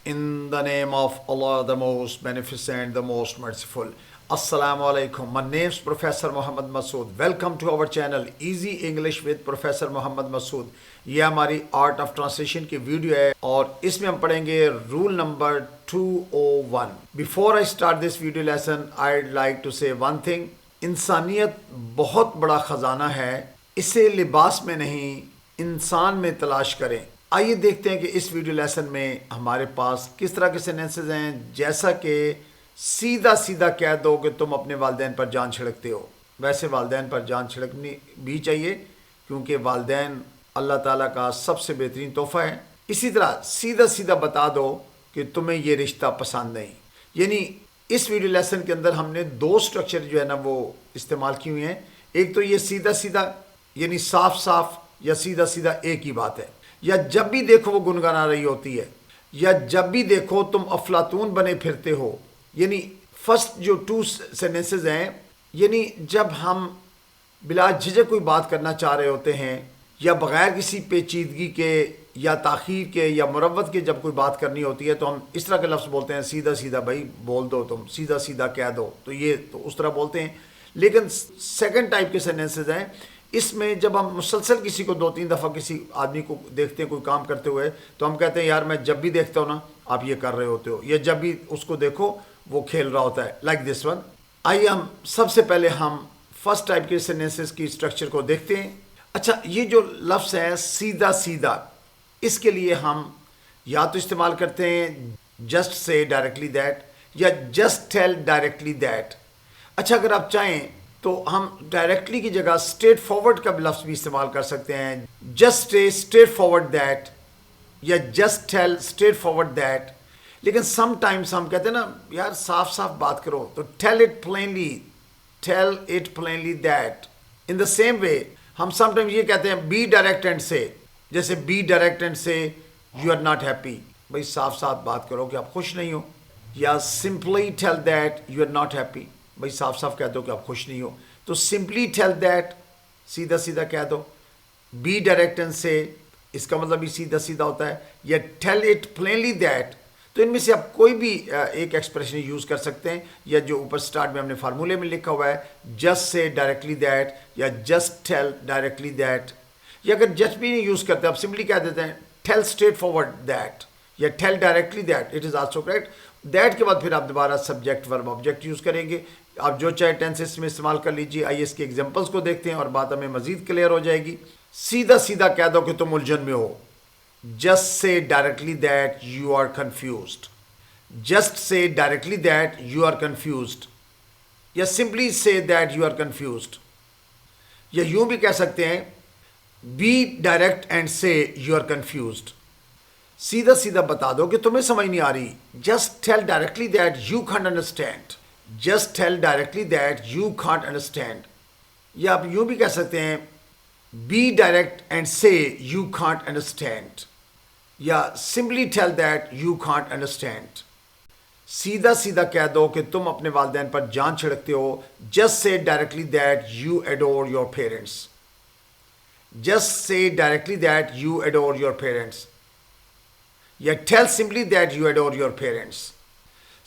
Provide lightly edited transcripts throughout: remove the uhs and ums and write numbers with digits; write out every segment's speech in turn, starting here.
In the name of Allah, the most beneficent, the most merciful. Assalamu alaikum. My name is Professor Muhammad Masood. Welcome to our channel Easy English with Professor Muhammad Masood. ये हमारी art of translation की video है और इसमें हम पढ़ेंगे rule number 201. Before I start this video lesson I like to say one thing. इंसानियत बहुत बड़ा ख़जाना है, इसे लिबास में नहीं इंसान में तलाश करें. आइए देखते हैं कि इस वीडियो लेसन में हमारे पास किस तरह के सेंटेंसेस हैं. जैसा कि सीधा सीधा कह दो कि तुम अपने वालिदैन पर जान छिड़कते हो. वैसे वालिदैन पर जान छिड़कनी भी चाहिए क्योंकि वालिदैन अल्लाह ताला का सबसे बेहतरीन तोहफ़ा है. इसी तरह सीधा सीधा बता दो कि तुम्हें ये रिश्ता पसंद नहीं. यानी इस वीडियो लेसन के अंदर हमने दो स्ट्रक्चर जो है ना वो इस्तेमाल की हुई हैं. एक तो ये सीधा सीधा यानी साफ साफ या सीधा सीधा एक ही बात है, या जब भी देखो वो गुनगुना रही होती है, या जब भी देखो तुम अफलातून बने फिरते हो. यानी फर्स्ट जो टू सेंटेंसेस हैं, यानी जब हम बिला झिझक कोई बात करना चाह रहे होते हैं या बग़ैर किसी पेचीदगी के या ताख़ीर के या मुरव्वत के जब कोई बात करनी होती है तो हम इस तरह के लफ्ज़ बोलते हैं, सीधा सीधा भाई बोल दो, तुम सीधा सीधा कह दो. तो ये तो उस तरह बोलते हैं. लेकिन सेकंड टाइप के सेंटेंसेस हैं, इसमें जब हम मुसलसल किसी को दो तीन दफ़ा किसी आदमी को देखते हैं कोई काम करते हुए तो हम कहते हैं यार मैं जब भी देखता हूँ ना आप ये कर रहे होते हो, या जब भी उसको देखो वो खेल रहा होता है, लाइक दिस वन. आइए हम सबसे पहले हम फर्स्ट टाइप के सेंटेंसेस की स्ट्रक्चर को देखते हैं. अच्छा, ये जो लफ्ज़ है सीधा सीधा, इसके लिए हम या तो इस्तेमाल करते हैं जस्ट से डायरेक्टली दैट या जस्ट टेल डायरेक्टली दैट. अच्छा, अगर आप चाहें तो हम डायरेक्टली की जगह स्ट्रेट फॉरवर्ड का लफ्ज़ भी इस्तेमाल कर सकते हैं. Just say straightforward that या just tell straightforward that. लेकिन समटाइम्स हम कहते हैं ना यार साफ साफ बात करो, तो tell it plainly that. In the same way हम समटाइम्स ये कहते हैं बी डायरेक्ट एंड से, जैसे B direct and say you are not happy. भाई साफ साफ बात करो कि आप खुश नहीं हो. या simply tell that you are not happy. भाई साफ साफ कह दो कि आप खुश नहीं हो. तो सिंपली टेल दैट सीधा सीधा कह दो. बी डायरेक्ट एंड से इसका मतलब भी सीधा सीधा होता है, या टेल इट प्लेनली दैट. तो इनमें से आप कोई भी एक एक्सप्रेशन यूज़ कर सकते हैं, या जो ऊपर स्टार्ट में हमने फार्मूले में लिखा हुआ है जस्ट से डायरेक्टली दैट या जस्ट टेल डायरेक्टली दैट. या अगर जस्ट भी नहीं यूज़ करते आप सिंपली कह देते हैं टेल स्ट्रेट फॉरवर्ड दैट या tell directly that, it is also correct. That के बाद फिर आप दोबारा सब्जेक्ट वर्ब ऑब्जेक्ट यूज़ करेंगे. आप जो चाहे टेंसेस में इस्तेमाल कर लीजिए. आइए इसके एग्जांपल्स को देखते हैं और बात हमें मज़ीद क्लियर हो जाएगी. सीधा सीधा कह दो कि तुम उलझन में हो. Just say directly that you are confused. Just say directly that you are confused, या simply say that you are confused. या यूं भी कह सकते हैं be direct and say you are confused. सीधा सीधा बता दो कि तुम्हें समझ नहीं आ रही. Just tell directly that you can't understand. Just tell directly that you can't understand. या आप यूं भी कह सकते हैं be direct and say you can't understand, या simply tell that you can't understand. सीधा सीधा कह दो कि तुम अपने वालिदैन पर जान छिड़कते हो. Just say directly that you adore your parents. Just say directly that you adore your parents, या tell simply that you adore your parents.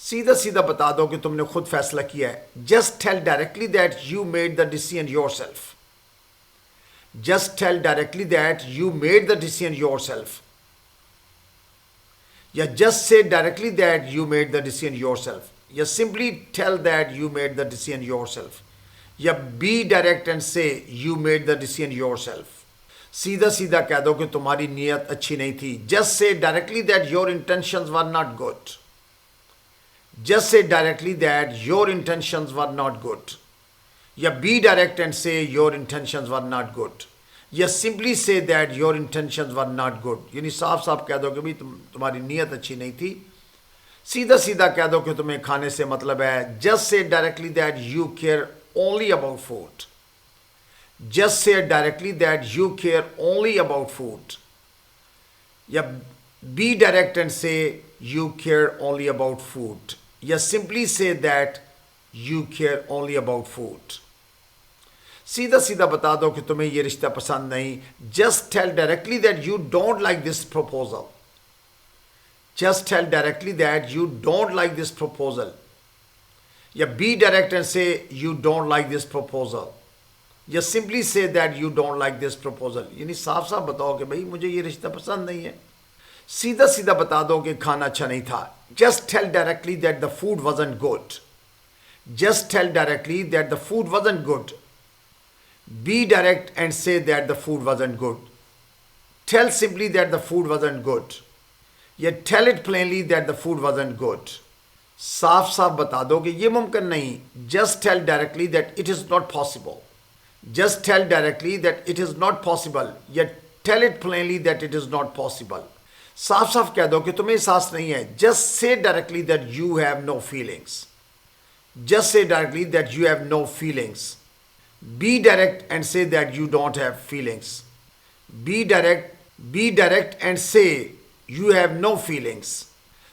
सीधा सीधा बता दो कि तुमने खुद फैसला किया है. Just tell directly that you made the decision yourself. Just tell directly that you made the decision yourself, या just say directly that you made the decision yourself, या simply tell that you made the decision yourself, या be direct and say you made the decision yourself. सीधा सीधा कह दो कि तुम्हारी नीयत अच्छी नहीं थी. Just say directly that your intentions were not good. Just say directly that your intentions were not good, या be direct and say your intentions were not good, या simply say that your intentions were not good. यानी साफ साफ कह दो कि भाई तुम्हारी नीयत अच्छी नहीं थी. सीधा सीधा कह दो कि तुम्हें खाने से मतलब है. Just say directly that you care only about food. Just say directly that you care only about food. या be direct and say you care only about food. या simply say that you care only about food. सीधा सीधा बता दो कि तुम्हें ये रिश्ता पसंद नहीं. Just tell directly that you don't like this proposal. just tell directly that you don't like this proposal. या be direct and say you don't like this proposal. या simply say that you don't like this proposal. यानी साफ साफ बताओ कि भाई मुझे ये रिश्ता पसंद नहीं है. सीधा सीधा बता दो कि खाना अच्छा नहीं था. Just tell directly that the food wasn't good. Just tell directly that the food wasn't good. Be direct and say that the food wasn't good. Tell simply that the food wasn't good. Yet tell it plainly that the food wasn't good. साफ साफ बता दो कि ये मुमकिन नहीं. Just tell directly that it is not possible. Just tell directly that it is not possible. Yet tell it plainly that it is not possible. साफ साफ कह दो कि तुम्हें एहसास नहीं है. Just say directly that you have no feelings. Just say directly that you have no feelings. Be direct and say that you don't have feelings. Be direct and say you have no feelings.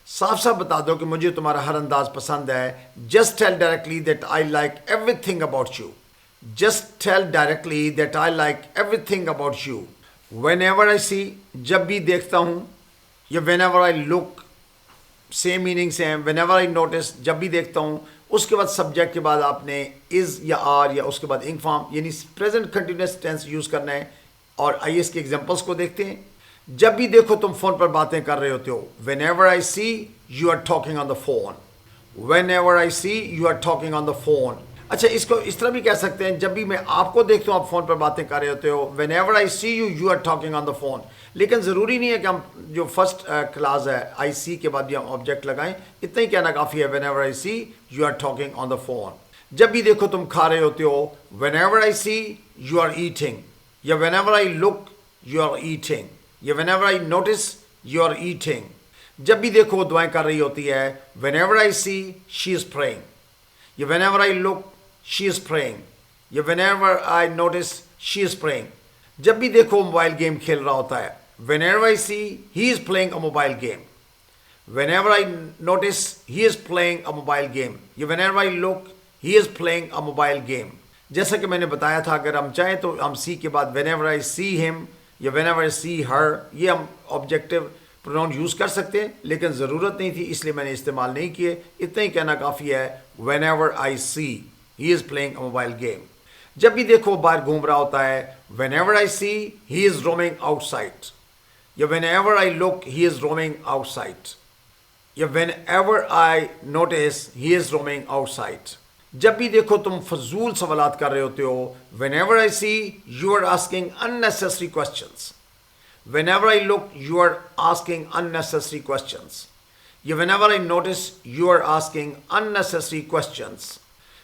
साफ साफ बता दो कि मुझे तुम्हारा हर अंदाज पसंद है. Just tell directly that I like everything about you. Just tell directly that I like everything about you. Whenever I see, जब भी देखता हूँ, या whenever I look, same meaning से हैं. whenever I notice, जब भी देखता हूँ. उसके बाद सब्जेक्ट के बाद आपने इज़ या आर या उसके बाद इंक फॉर्म यानी प्रेजेंट कंटिन्यूस टेंस यूज़ करना है. और आइए इसके एग्जांपल्स को देखते हैं. जब भी देखो तुम फ़ोन पर बातें कर रहे होते हो. whenever I see you are talking on the phone. whenever I see you are talking on the phone. अच्छा, इसको इस तरह भी कह सकते हैं. जब भी मैं आपको देखता हूँ आप फ़ोन पर बातें कर रहे होते हो. whenever I see you you are talking on the phone. लेकिन ज़रूरी नहीं है कि हम जो फर्स्ट क्लास है आई सी के बाद भी हम ऑब्जेक्ट लगाएं. इतना ही कहना काफ़ी है. whenever I see you are talking on the phone. जब भी देखो तुम खा रहे होते हो. whenever I see you are eating. या whenever I look you are eating. या whenever I notice you are eating. जब भी देखो वो दुआएं कर रही होती है. whenever I see she is praying. या whenever I look she is praying. या whenever I notice she is praying. जब भी देखो मोबाइल गेम खेल रहा होता है. whenever I see he is playing a mobile game. whenever I notice he is playing a mobile game. या whenever I look he is playing a mobile game. जैसा कि मैंने बताया था अगर हम चाहें तो हम see के बाद whenever I see him या whenever I see her ये हम ऑब्जेक्टिव प्रोनाउन यूज़ कर सकते हैं. लेकिन ज़रूरत नहीं थी इसलिए मैंने इस्तेमाल नहीं किए. इतना ही कहना काफ़ी है. whenever I see he is playing a mobile game. जब भी देखो वो बाहर घूम रहा होता है. whenever I see he is roaming outside. या whenever I look he is roaming outside. या whenever I notice he is roaming outside. जब भी देखो तुम फजूल सवालात कर रहे होते हो. whenever I see you are asking unnecessary questions. whenever I look you are asking unnecessary questions. या whenever I notice you are asking unnecessary questions.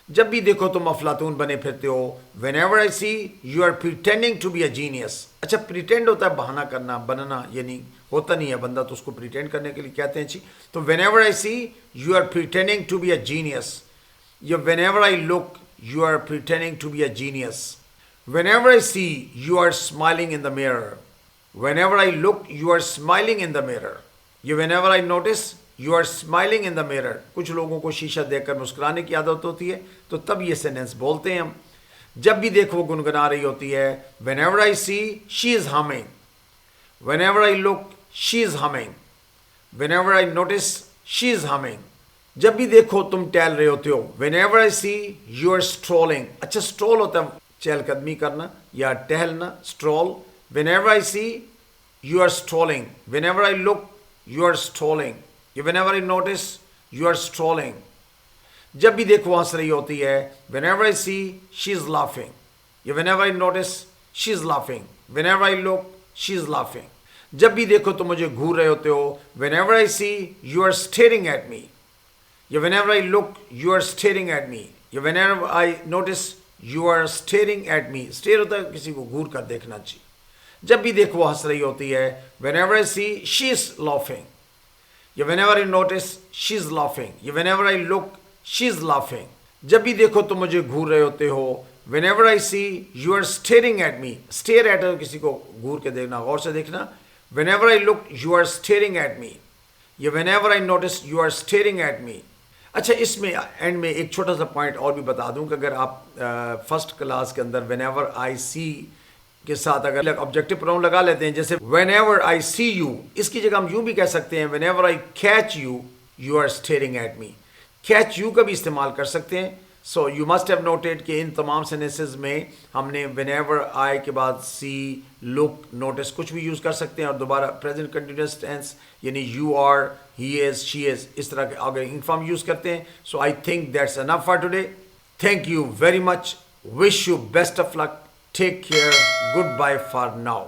जब भी देखो तुम अफलातून बने फिरते हो. whenever I see you are pretending to be a genius. अच्छा, pretend होता है बहाना करना, बनना, यानी होता नहीं है बंदा तो उसको pretend करने के लिए कहते हैं. तो whenever I see you are pretending to be a genius. या whenever I look you are pretending to be a genius. whenever I see you are smiling in the mirror. whenever I look you are smiling in the mirror. या whenever I notice you are smiling in the mirror. कुछ लोगों को शीशा देखकर मुस्कुराने की आदत होती है तो तब ये सेंटेंस बोलते हैं हम. जब भी देखो वो गुनगुना रही होती है. whenever I see she is humming. whenever I look she is humming. whenever I notice she is humming. जब भी देखो तुम टहल रहे होते हो. whenever I see you are strolling. अच्छा, स्ट्रोल होता है चहलकदमी करना या टहलना, stroll. whenever I see you are strolling. whenever I look you are strolling. whenever I notice you are strolling. जब भी देखो हंस रही होती है. whenever I see she is laughing. whenever I notice she is laughing. whenever I look she is laughing. जब भी देखो तुम मुझे घूर रहे होते हो. whenever I see you are staring at me. whenever I look you are staring at me. whenever I notice you are staring at me. Stare होता है किसी को घूर कर देखना चाहिए. जब भी देखो वो हंस रही होती है. whenever I see she is laughing. whenever I notice she is laughing. whenever I look she is laughing. जब भी देखो तुम मुझे घूर रहे होते हो. whenever I see you are staring at me. stare at किसी को घूर के देखना, गौर से देखना. whenever I look you are staring at me. whenever I notice you are staring at me. अच्छा, इसमें एंड में एक छोटा सा पॉइंट और भी बता दूं कि अगर आप फर्स्ट क्लास के अंदर whenever I see के साथ अगर ऑब्जेक्टिव प्रोनाउन लगा लेते हैं, जैसे whenever I see you, इसकी जगह हम यूं भी कह सकते हैं whenever I catch you, you are staring at me. Catch you का भी इस्तेमाल कर सकते हैं. So you must have noted कि इन तमाम सेंटेंसेस में हमने whenever I के बाद see, look, notice कुछ भी यूज़ कर सकते हैं और दोबारा प्रेजेंट कंटिन्यूस टेंस यानी you are, he is, she is, इस तरह के अगर इनफॉर्म यूज़ करते हैं. So I think that's enough for today. Thank you very much. Wish you best of luck. Take care. Goodbye for now.